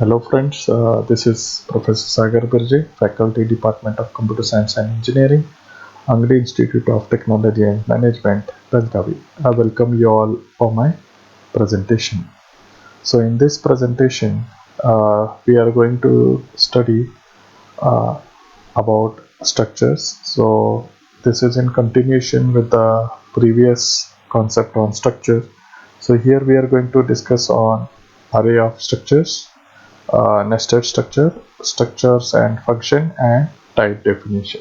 Hello friends, this is Professor Sagar Birje, Faculty Department of Computer Science and Engineering, Angadi Institute of Technology and Management, Belgavi. I welcome you all for my presentation. So in this presentation, we are going to study uh, about structures. So this is in continuation with the previous concept on structure. So here we are going to discuss on array of structures, nested structure, structures and function, and type definition.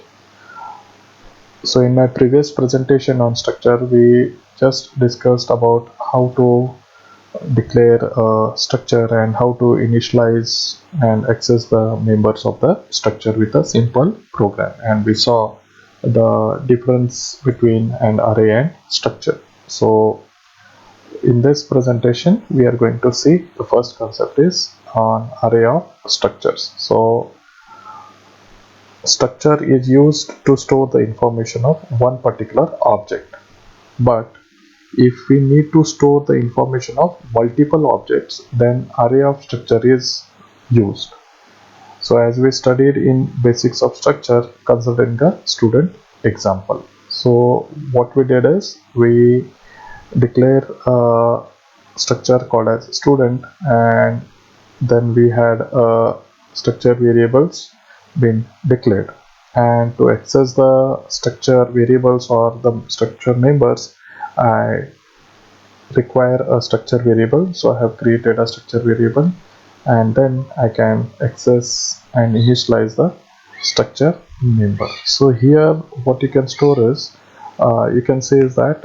So in my previous presentation on structure, we just discussed about how to declare a structure and how to initialize and access the members of the structure with a simple program, and we saw the difference between an array and structure. So in this presentation we are going to see the first concept is on array of structures. So structure is used to store the information of one particular object, but if we need to store the information of multiple objects, then array of structure is used. So as we studied in basics of structure, considering the student example. So what we did is we declare a structure called as student, and then we had structure variables been declared, and to access the structure variables or the structure members, I require a structure variable. So I have created a structure variable, and then I can access and initialize the structure member. So here what you can store is, you can say is that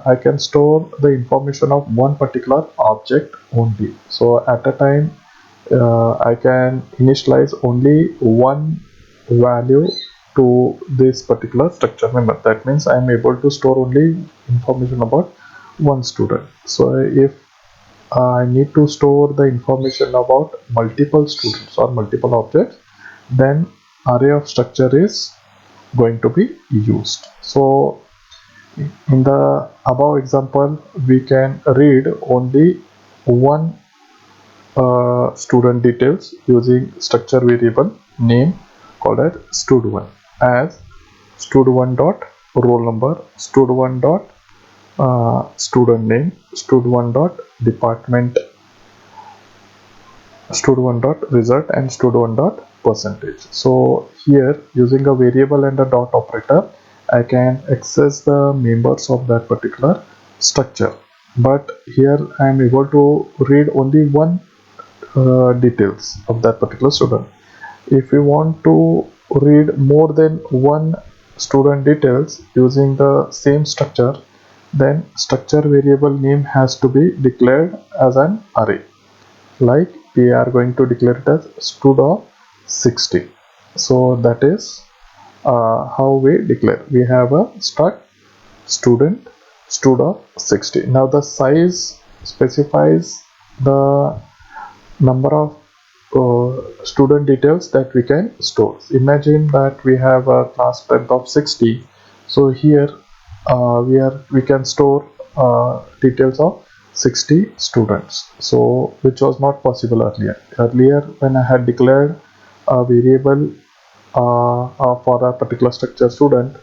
I can store the information of one particular object only. So at a time I can initialize only one value to this particular structure member. That means I am able to store only information about one student. So if I need to store the information about multiple students or multiple objects, then array of structure is going to be used. So in the above example, we can read only one student details using structure variable name called as stud1, as stud1 dot roll number, stud1 dot student name, stud1 dot department, stud1 dot result, and stud1 dot percentage. So here, using a variable and a dot operator, I can access the members of that particular structure, but here I am able to read only one details of that particular student. If you want to read more than one student details using the same structure, then structure variable name has to be declared as an array. Like we are going to declare it as stud of 60. So that is how we declare. We have a struct student stud of 60. Now the size specifies the number of student details that we can store. Imagine that we have a class strength of 60. So here we can store details of 60 students. So which was not possible earlier. Earlier, when I had declared a variable for a particular structure student,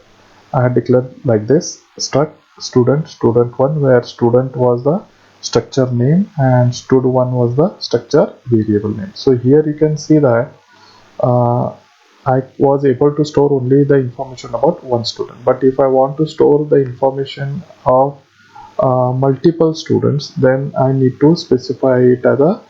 I had declared like this: struct student student1, where student was the structure name and stud1 was the structure variable name. So here you can see that uh, I was able to store only the information about one student. But if I want to store the information of multiple students, then I need to specify it as a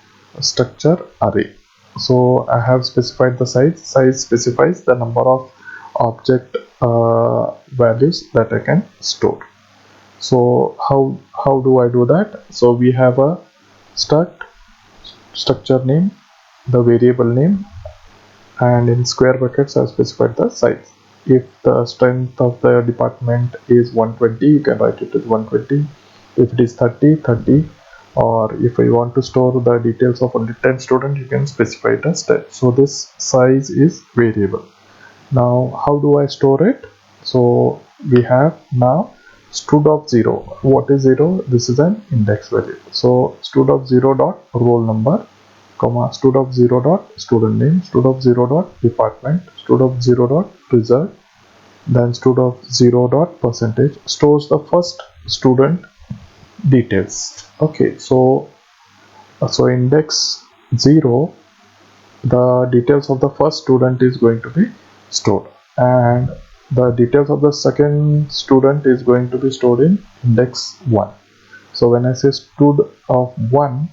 structure array. So I have specified the size. Size specifies the number of object values that I can store. So how do I do that? So we have a struct structure name, the variable name, and in square brackets I specified the size. If the strength of the department is 120, you can write it as 120. If it is 30, 30, or if you want to store the details of only 10 students, you can specify it as 10. So this size is variable. Now how do I store it? So we have now stud of 0. What is 0? This is an index value. So stud of 0 dot roll number, comma stud of 0 dot student name, stud of 0 dot department, stud of 0 dot result, then stud of 0 dot percentage stores the first student details. Okay, so index 0, the details of the first student is going to be stored, and the details of the second student is going to be stored in index 1. So when I say stud of 1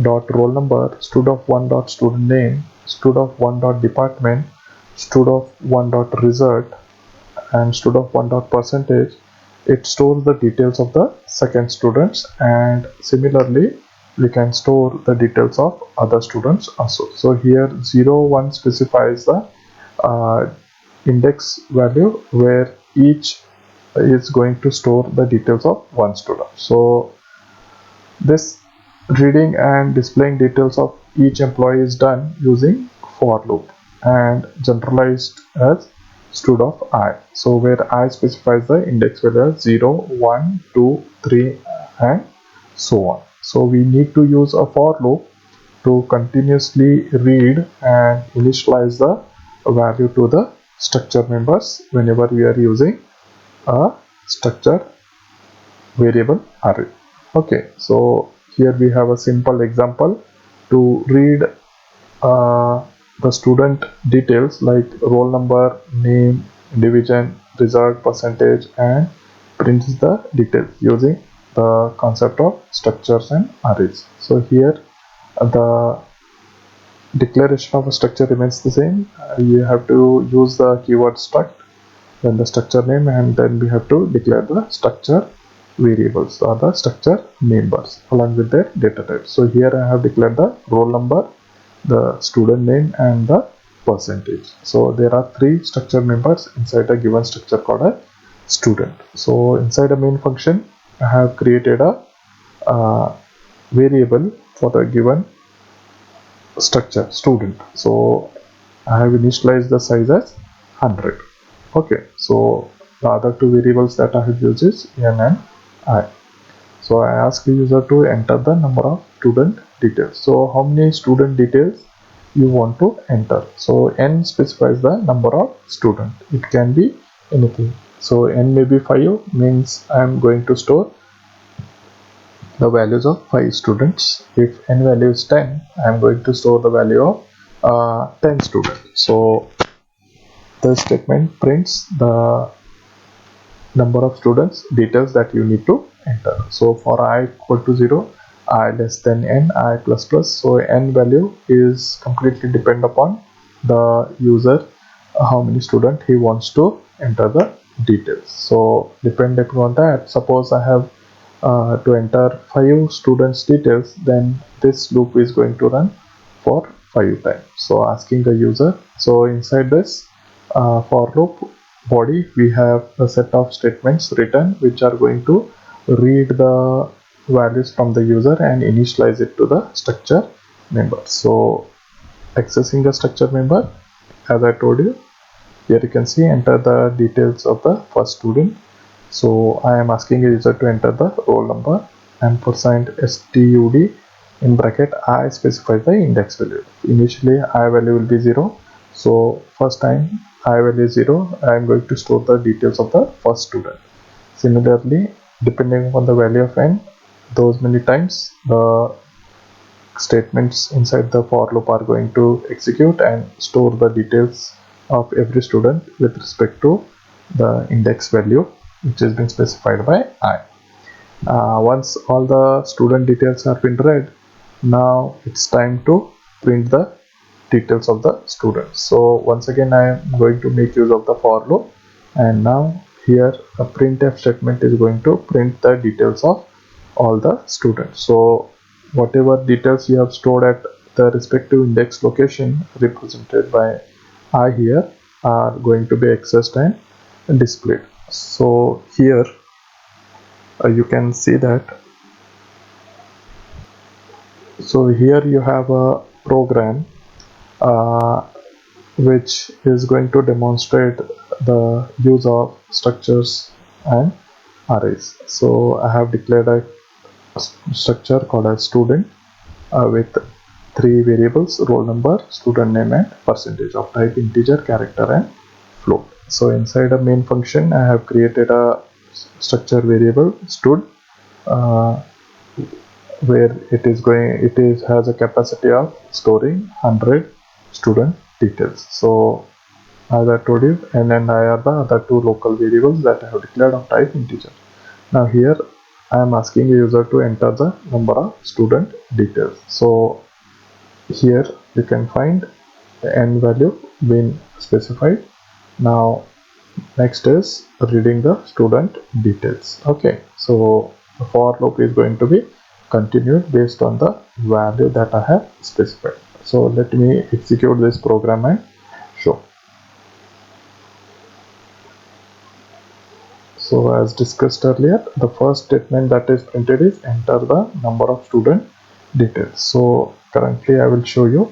dot roll number, stud of 1 dot student name, stud of 1 dot department, stud of 1 dot result, and stud of 1 dot percentage, it stores the details of the second students, and similarly we can store the details of other students also. So here 0 1 specifies the uh, index value where each is going to store the details of one student. So this reading and displaying details of each employee is done using for loop and generalized as stud of I. So where I specifies the index value as 0, 1, 2, 3 and so on. So we need to use a for loop to continuously read and initialize the value to the structure members whenever we are using a structure variable array. Okay, so here we have a simple example to read the student details like roll number, name, division, result, percentage, and prints the details using the concept of structures and arrays. So here the declaration of a structure remains the same. You have to use the keyword struct, then the structure name, and then we have to declare the structure variables or the structure members along with their data type. So here I have declared the roll number, the student name, and the percentage. So there are three structure members inside a given structure called a student. So inside a main function I have created a variable for the given structure student. So I have initialized the size as 100. Okay, so the other two variables that I have used is n and I. So I ask the user to enter the number of student details. So how many student details you want to enter? So n specifies the number of student. It can be anything. So n may be 5, means I am going to store the values of 5 students. If n value is 10, I am going to store the value of 10 students. So the statement prints the number of students details that you need to enter. So for I equal to 0, I less than n, I plus plus. So n value is completely depend upon the user, how many students he wants to enter the details. So depending upon that, suppose I have to enter 5 students details, then this loop is going to run for 5 times. So asking the user, so inside this for loop body we have a set of statements written which are going to read the values from the user and initialize it to the structure member. So accessing the structure member, as I told you, here you can see enter the details of the first student. So I am asking a user to enter the roll number, ampersand stud in bracket I specify the index value. Initially I value will be 0. So first time I value is 0, I am going to store the details of the first student. Similarly, depending on the value of n, those many times the statements inside the for loop are going to execute and store the details of every student with respect to the index value which has been specified by I. Once all the student details have been read, now it's time to print the details of the students. So once again I am going to make use of the for loop, and now here a printf statement is going to print the details of all the students. So whatever details you have stored at the respective index location represented by I here are going to be accessed and displayed. So here you can see that. So here you have a program uh, which is going to demonstrate the use of structures and arrays. So I have declared a structure called as student with three variables: roll number, student name, and percentage of type integer, character, and float. So inside a main function, I have created a structure variable stud, uh, where it has a capacity of storing 100 student details. So as I told you, n and I are the other two local variables that I have declared of type integer. Now here I am asking a user to enter the number of student details. So here you can find the n value being specified. Now next is reading the student details. Okay, so the for loop is going to be continued based on the value that I have specified. So let me execute this program and show. So as discussed earlier, the first statement that is printed is enter the number of student details. So currently I will show you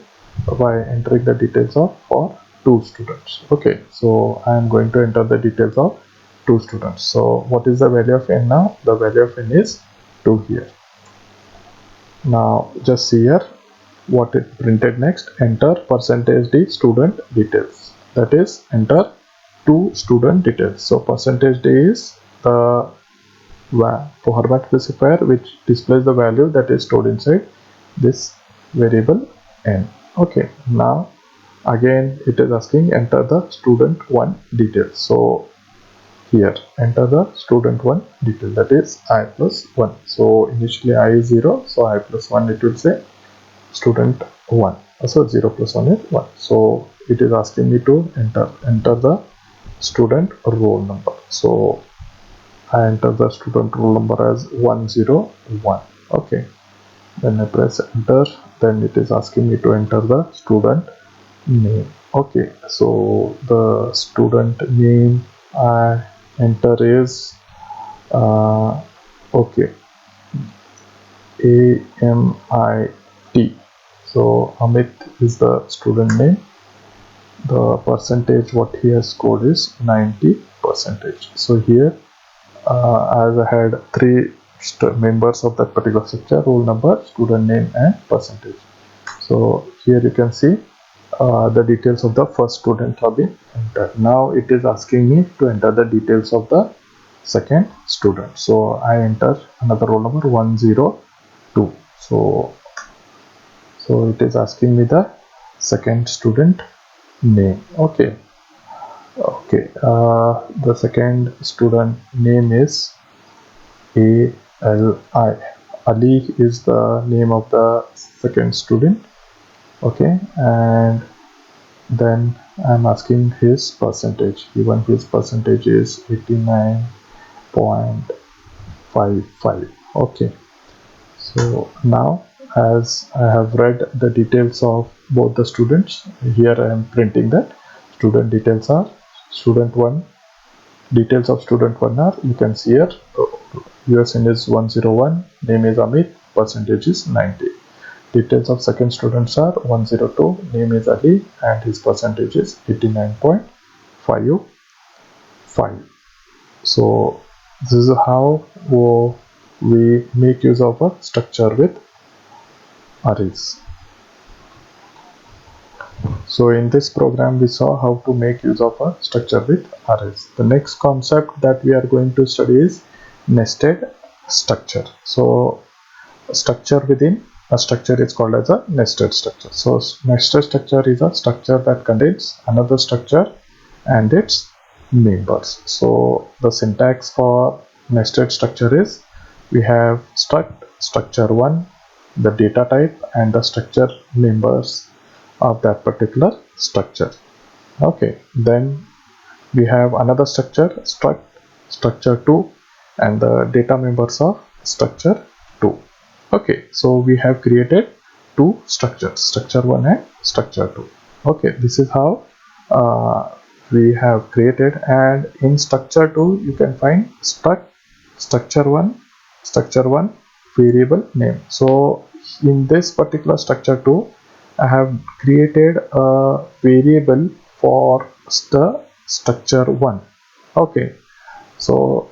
by entering the details of for two students. Okay, so I am going to enter the details of two students. So what is the value of n now? The value of n is 2 here. Now just see here what it printed next. Enter percentage d student details. That is enter two student details. So percentage d is the format specifier which displays the value that is stored inside this variable n. Okay, now again it is asking enter the student 1 details. So here enter the student 1 detail, that is I plus 1. So initially I is 0, so I plus 1 it will say student 1. So 0 plus 1 is 1. So it is asking me to enter the student roll number. So I enter the student roll number as 101. Okay, then I press enter. Then it is asking me to enter the student name. Okay, so the student name I enter is okay, AMIT. So Amit is the student name. The percentage what he has scored is 90 percentage. So here as I had three members of that particular structure: roll number, student name, and percentage. So here you can see the details of the first student have been entered. Now it is asking me to enter the details of the second student. So I enter another roll number 102. So it is asking me the second student name. Okay, the second student name is Ali. Ali is the name of the second student. Okay, and then I'm asking his percentage. Even his percentage is 89.55. Okay, so now as I have read the details of both the students, here I am printing that student details are student 1. Details of student 1 are, you can see here, USN is 101, name is Amit, percentage is 90. Details of second students are 102, name is Ali, and his percentage is 89.55. So this is how we make use of a structure with arrays. So in this program we saw how to make use of a structure with arrays. The next concept that we are going to study is nested structure. So a structure within a structure is called as a nested structure. So nested structure is a structure that contains another structure and its members. So the syntax for nested structure is, we have structure 1, the data type, and the structure members of that particular structure. Okay, then we have another structure structure 2, and the data members of structure 2. Okay, so we have created two structures, structure 1 and structure 2. Okay, this is how we have created. And in structure 2 you can find structure 1 variable name. So in this particular structure 2 I have created a variable for the structure 1. Okay, so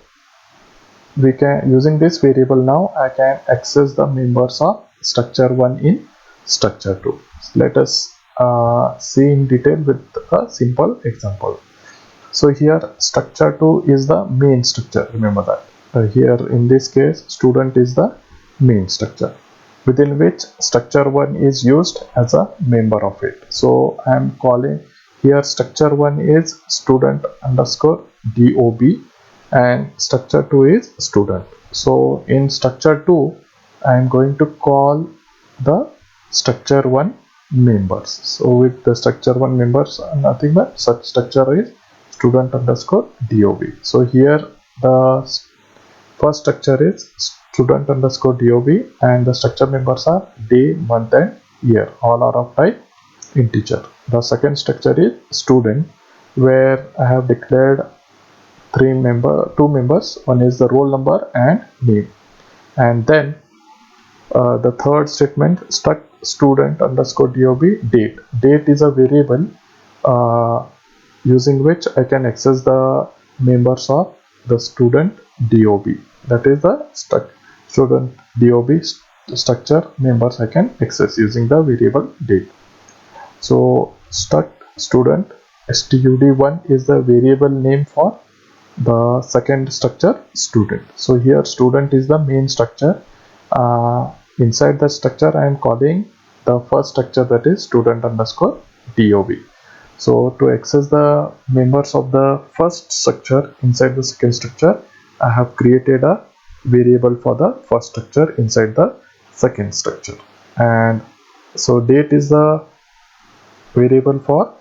using this variable now I can access the members of structure 1 in structure 2. Let us see in detail with a simple example. So here structure 2 is the main structure, remember that. Here in this case student is the main structure, within which structure 1 is used as a member of it. So I am calling here structure 1 is student underscore dob and structure 2 is student. So in structure 2 I am going to call the structure 1 members. So with the structure 1 members, nothing but such structure is student underscore dob. So here the first structure is student underscore dob and the structure members are day, month and year. All are of type integer. The second structure is student, where I have declared two members. One is the roll number and name. And then the third statement, struct student underscore dob date. Date is a variable uh, using which I can access the members of the student dob. That is the student dob structure members I can access using the variable date. So struct student stud1 is the variable name for the second structure student. So here student is the main structure. Inside the structure I am calling the first structure, that is student underscore dob. So to access the members of the first structure inside the second structure, I have created a variable for the first structure inside the second structure. And so date is the variable for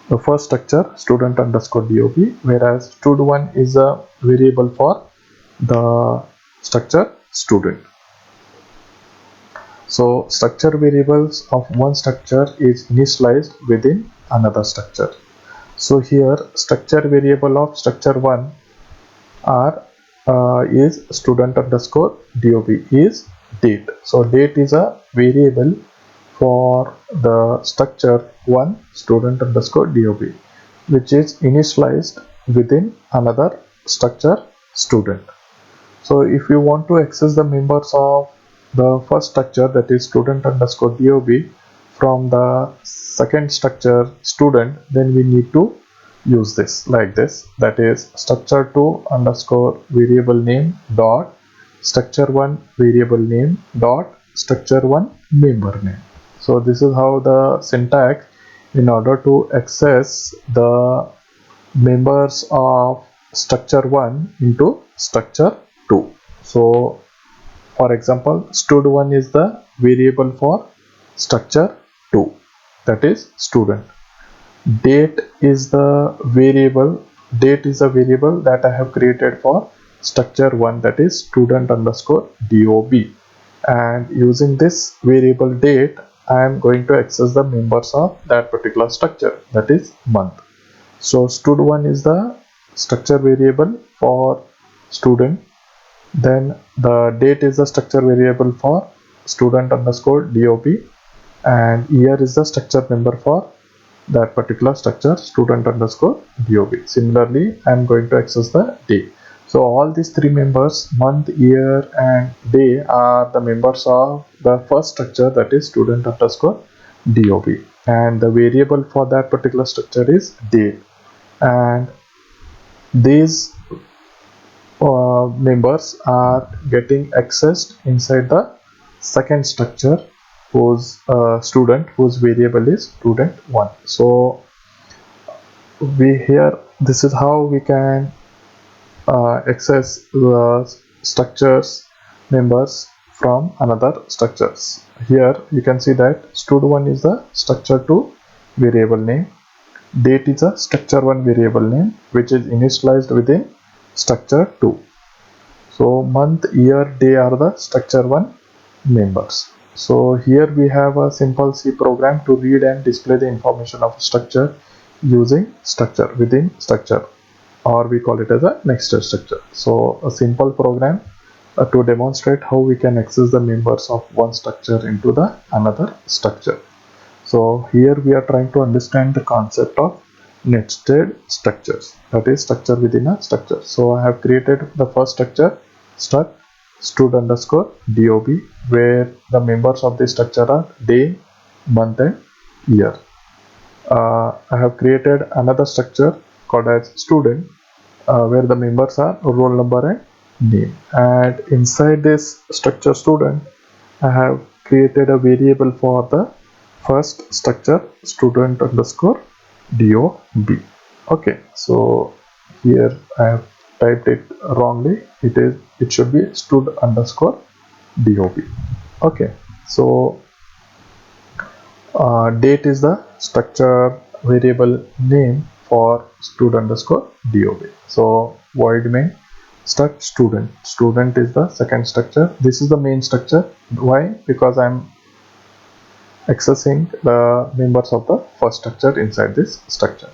the first structure student underscore dob, whereas stud1 is a variable for the structure student. So structure variables of one structure is initialized within another structure. So here structure variable of structure 1 is student underscore dob is date. So date is a variable for the structure 1 student underscore dob, which is initialized within another structure student. So if you want to access the members of the first structure, that is student underscore dob, from the second structure student, then we need to use this like this, that is structure 2 underscore variable name dot structure 1 variable name dot structure 1 member name. So this is how the syntax in order to access the members of structure 1 into structure 2. So for example, stud1 is the variable for structure 2, that is student. Date is the variable, date is a variable that I have created for structure 1, that is student underscore dob. And using this variable date, I am going to access the members of that particular structure, that is month. So stud1 is the structure variable for student. Then the date is the structure variable for student underscore dob, and year is the structure member for that particular structure student underscore dob. Similarly, I am going to access the day. So all these three members, month, year and day, are the members of the first structure, that is student underscore dob, and the variable for that particular structure is date. And these members are getting accessed inside the second structure whose student whose variable is student1. So we here, this is how we can access the structures members from another structures. Here you can see that stud1 is the structure 2 variable name, date is a structure 1 variable name which is initialized within structure 2. So month, year, day are the structure 1 members. So here we have a simple C program to read and display the information of structure using structure within structure, or we call it as a nested structure. So a simple program to demonstrate how we can access the members of one structure into the another structure. So here we are trying to understand the concept of nested structures, that is structure within a structure. So I have created the first structure struct stud underscore dob, where the members of the structure are day, month and year. I have created another structure called as student, where the members are roll number and name. And inside this structure student, I have created a variable for the first structure student underscore dob. Okay, so here I have typed it wrongly. It should be stud underscore dob. Okay, so date is the structure variable name for stud underscore dob. So void main struct student. Student is the second structure. This is the main structure. Why? Because I'm accessing the members of the first structure inside this structure.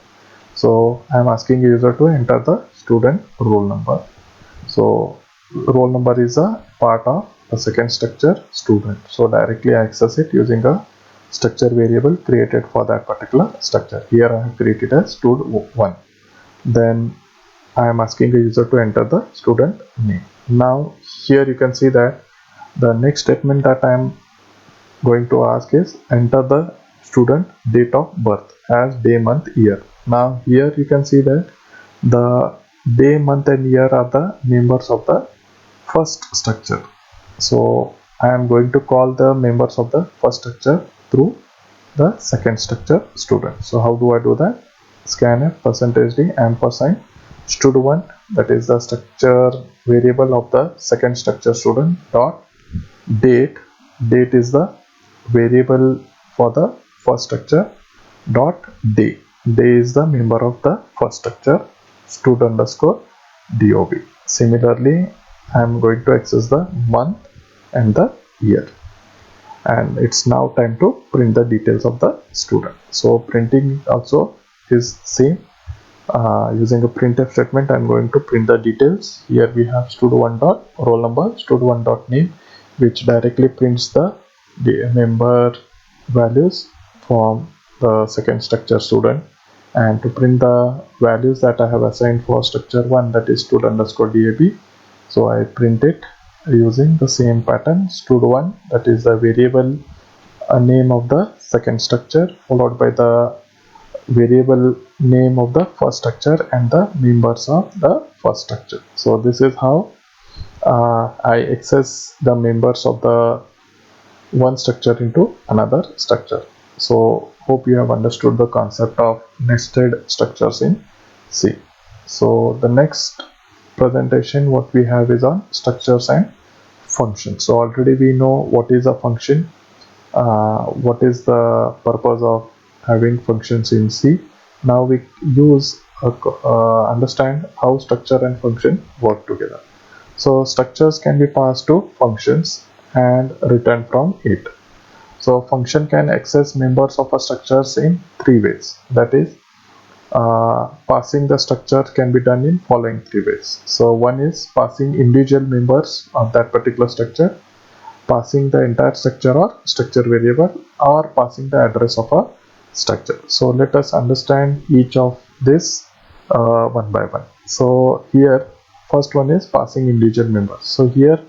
So I'm asking user to enter the student roll number. So roll number is a part of the second structure student. So directly I access it using a structure variable created for that particular structure. Here I have created a stud1. Then I am asking the user to enter the student name. Now here you can see that the next statement that I am going to ask is enter the student date of birth as day, month, year. Now here you can see that the day, month and year are the members of the first structure. So I am going to call the members of the first structure through the second structure student. So how do I do that? Scanf %d ampersand stud1, that is the structure variable of the second structure student, dot date. Date is the variable for the first structure, dot day. Day is the member of the first structure stud underscore dob. Similarly, I am going to access the month and the year. And it's now time to print the details of the student. So printing also is same. Using a printf statement, I'm going to print the details. Here we have stud1 dot roll number, stud1 dot name, which directly prints the member values from the second structure student. And to print the values that I have assigned for structure 1, that is stud underscore dob, so I print it using the same pattern, stud1, that is the variable name of the second structure, followed by the variable name of the first structure and the members of the first structure. So this is how I access the members of the one structure into another structure. So hope you have understood the concept of nested structures in C. So the next presentation what we have is on structures and functions. So already we know what is a function, what is the purpose of having functions in C. Now we understand how structure and function work together. So structures can be passed to functions and returned from it. So function can access members of a structures in three ways. That is, passing the structure can be done in following three ways. So one is passing individual members of that particular structure, passing the entire structure or structure variable, or passing the address of a structure. So let us understand each of this one by one. So here first one is passing individual members. So here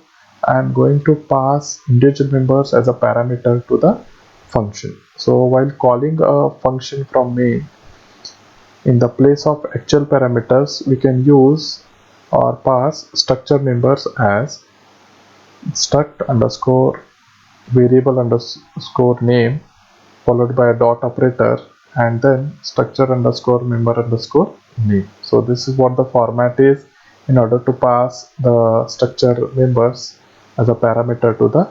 I am going to pass individual members as a parameter to the function. So while calling a function from main, in the place of actual parameters we can use or pass structure members as struct underscore variable underscore name, followed by a dot operator, and then structure underscore member underscore name. So this is what the format is in order to pass the structure members as a parameter to the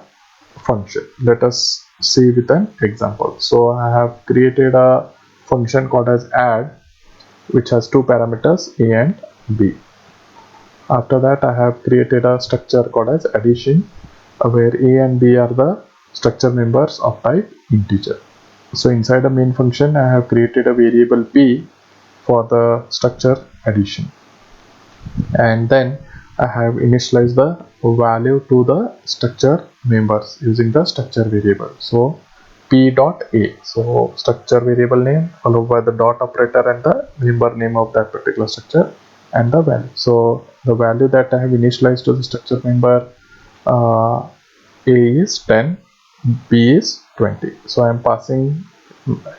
function. Let us see with an example. So I have created a function called as add, which has two parameters, a and b. After that I have created a structure called as addition, where a and b are the structure members of type integer. So inside the main function I have created a variable p for the structure addition, and then I have initialized the value to the structure members using the structure variable. So p dot a, so structure variable name followed by the dot operator and the member name of that particular structure and the value. So the value that I have initialized to the structure member A is 10, B is 20. So I am passing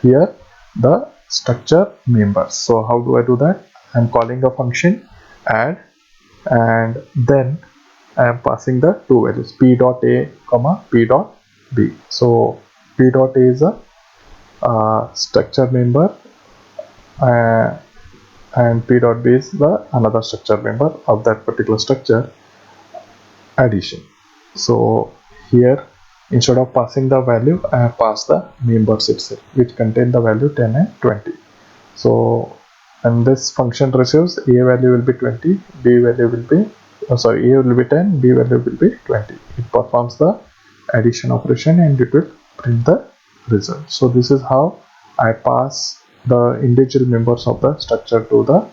here the structure members. So how do I do that? I am calling a function add, and then I am passing the two values p dot a comma p dot b. So p dot a is a structure member, uh, and p dot b is the another structure member of that particular structure addition. So here, instead of passing the value, I have passed the members itself, which contain the value 10 and 20. So, and this function receives a value will be 20, b value will be a will be 10, b value will be 20. It performs the addition operation and it will print the result. So this is how I pass the individual members of the structure to the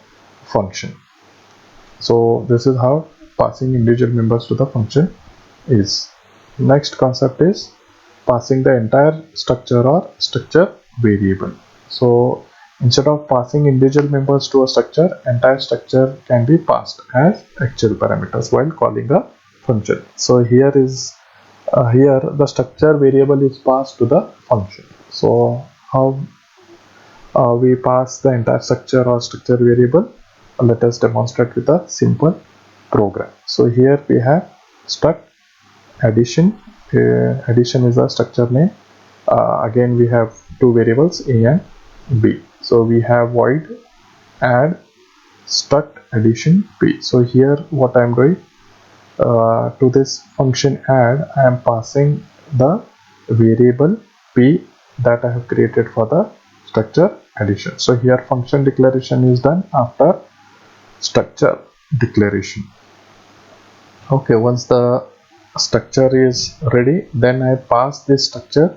function. So this is how passing individual members to the function is. Next concept is passing the entire structure or structure variable. So instead of passing individual members to a structure, entire structure can be passed as actual parameters while calling a function. So here the structure variable is passed to the function. So how we pass the entire structure or structure variable? Let us demonstrate with a simple program. So here we have struct addition. Addition is a structure name. Again we have two variables a and b. So we have void add struct addition p. So here what I am doing, to this function add, I am passing the variable p that I have created for the structure addition. So here function declaration is done after structure declaration. Okay, once the structure is ready, then I pass this structure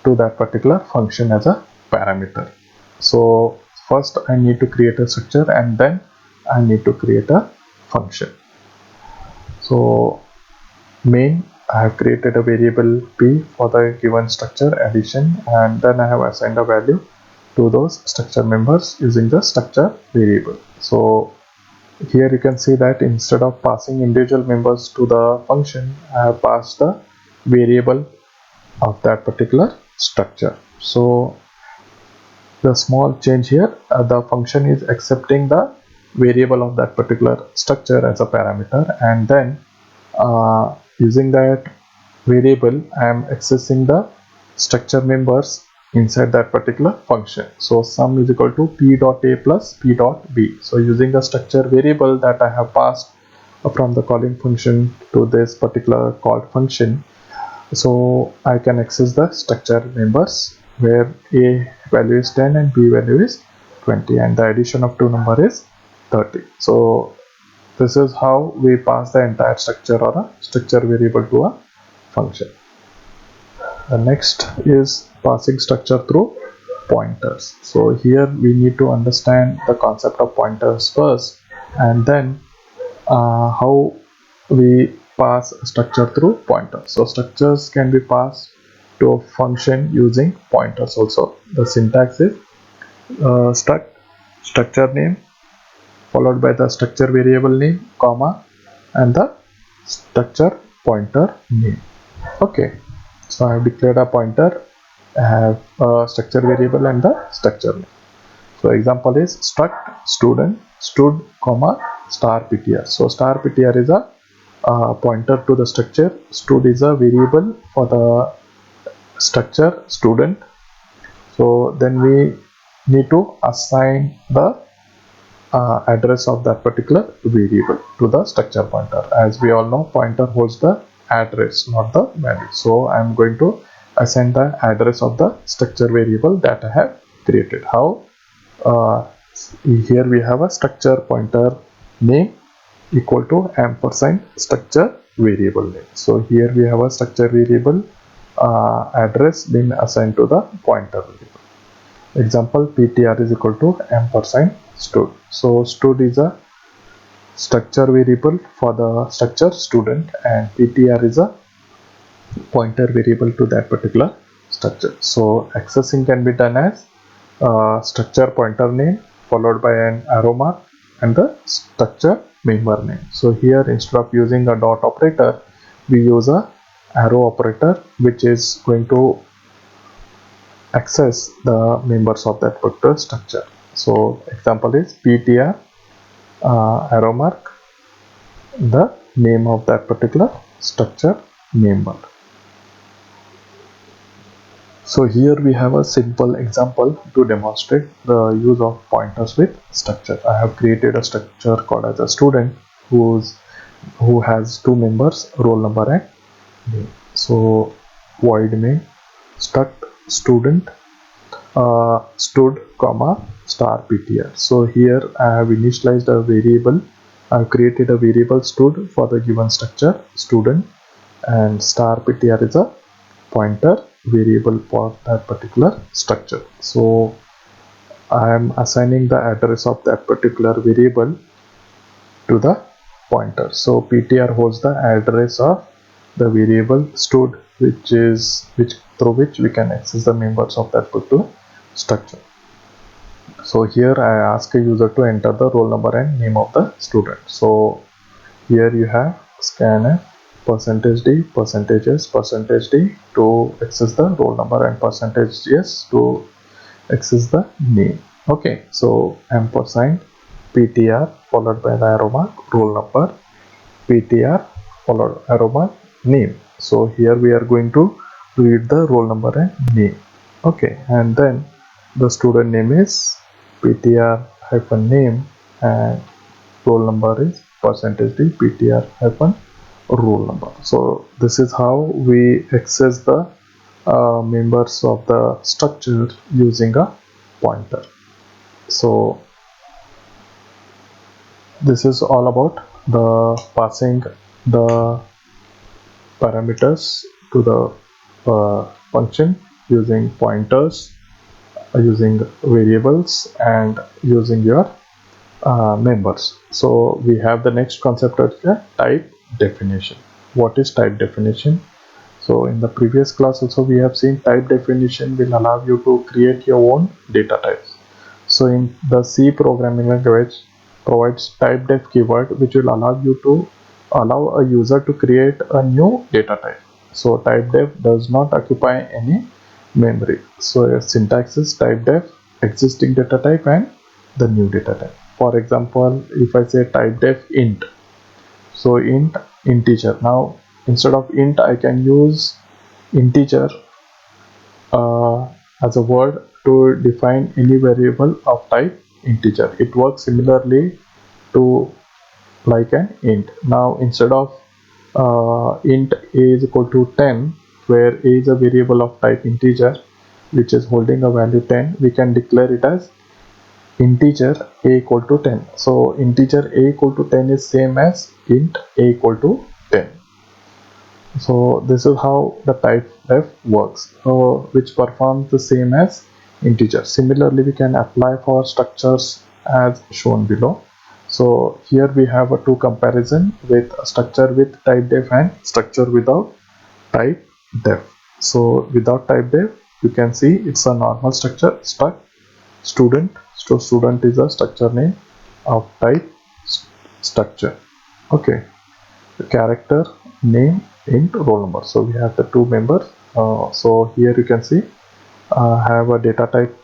to that particular function as a parameter. So first I need to create a structure and then I need to create a function. So main, I have created a variable p for the given structure addition, and then I have assigned a value to those structure members using the structure variable. So here you can see that instead of passing individual members to the function, I have passed the variable of that particular structure. So the small change here, the function is accepting the variable of that particular structure as a parameter, and then using that variable I am accessing the structure members inside that particular function. So sum is equal to p dot a plus p dot b. So using the structure variable that I have passed from the calling function to this particular called function, so I can access the structure members where a value is 10 and b value is 20, and the addition of two number is 30. So this is how we pass the entire structure or a structure variable to a function. The next is passing structure through pointers. So here we need to understand the concept of pointers first, and then how we pass structure through pointers. So structures can be passed to a function using pointers also. The syntax is structure name followed by the structure variable name, comma, and the structure pointer name. Okay, so I have declared a pointer, I have a structure variable and the structure name. So example is struct student stud comma star ptr. So star ptr is a pointer to the structure, stud is a variable for the structure student. So then we need to assign the address of that particular variable to the structure pointer. As we all know, pointer holds the address, not the value. So I am going to assign the address of the structure variable that I have created. How? Here we have a structure pointer name equal to ampersand structure variable name. So here we have a structure variable address being assigned to the pointer variable. Example, ptr is equal to ampersand stud. So stud is a structure variable for the structure student, and ptr is a pointer variable to that particular structure. So accessing can be done as structure pointer name followed by an arrow mark and the structure member name. So here instead of using a dot operator, we use a arrow operator which is going to access the members of that particular structure. So example is ptr arrow mark the name of that particular structure member. So here we have a simple example to demonstrate the use of pointers with structure. I have created a structure called as a student who has two members, roll number and name. So void main struct student stud comma star ptr. So here I have initialized a variable. I have created a variable stud for the given structure student, and star ptr is a pointer variable for that particular structure. So I am assigning the address of that particular variable to the pointer. So ptr holds the address of the variable stud, which through which we can access the members of that particular structure. So here I ask a user to enter the roll number and name of the student. So here you have scanf percentage d percentage s percentage d to access the roll number and percentage s to access the name. Okay, so ampersand ptr followed by the arrow mark roll number ptr followed arrow mark name. So here we are going to read the roll number and name. Okay, and then the student name is ptr hyphen name and roll number is percentage d ptr hyphen roll number. So this is how we access the members of the structure using a pointer. So this is all about the passing the parameters to the function using pointers, using variables and using your members. So we have the next concept of the type definition. What is type definition? So in the previous class also we have seen type definition will allow you to create your own data types. So in the C programming language provides typedef keyword which will allow you to allow a user to create a new data type. So typedef does not occupy any memory. So your syntax is typedef existing data type and the new data type. For example, if I say typedef int, so int integer. Now instead of int I can use integer as a word to define any variable of type integer. It works similarly to like an int. Now instead of int a is equal to 10, where a is a variable of type integer which is holding a value 10, we can declare it as integer a equal to 10. So integer a equal to 10 is same as int a equal to 10. So this is how the typedef works, which performs the same as integer. Similarly, we can apply for structures as shown below. So here we have a two comparison with a structure with typedef and structure without typedef. So without typedef, you can see it's a normal structure struct student. So student is a structure name of type structure. Okay, the character name int roll number. So we have the two members. So here you can see have a data type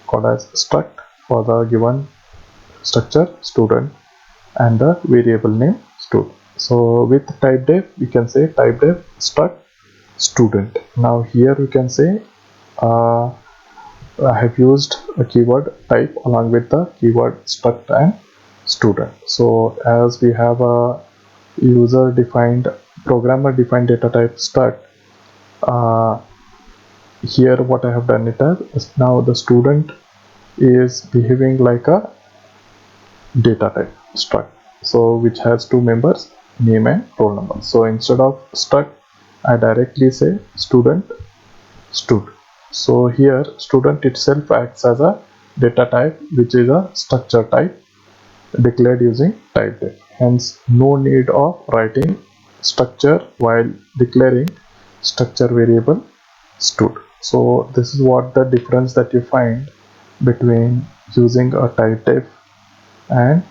called as struct for the given structure student and the variable name stud. So with typedef we can say typedef struct student. Now here we can say I have used a keyword type along with the keyword struct and student. So as we have a user defined programmer defined data type struct, here what I have done it as is now the student is behaving like a data type struct, so which has two members, name and roll number. So instead of struct I directly say student stud. So here student itself acts as a data type which is a structure type declared using typedef. Hence no need of writing structure while declaring structure variable stud. So this is what the difference that you find between using a typedef and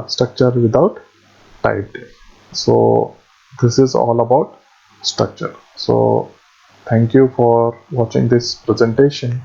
structure without typedef. So This is all about structure. So thank you for watching this presentation.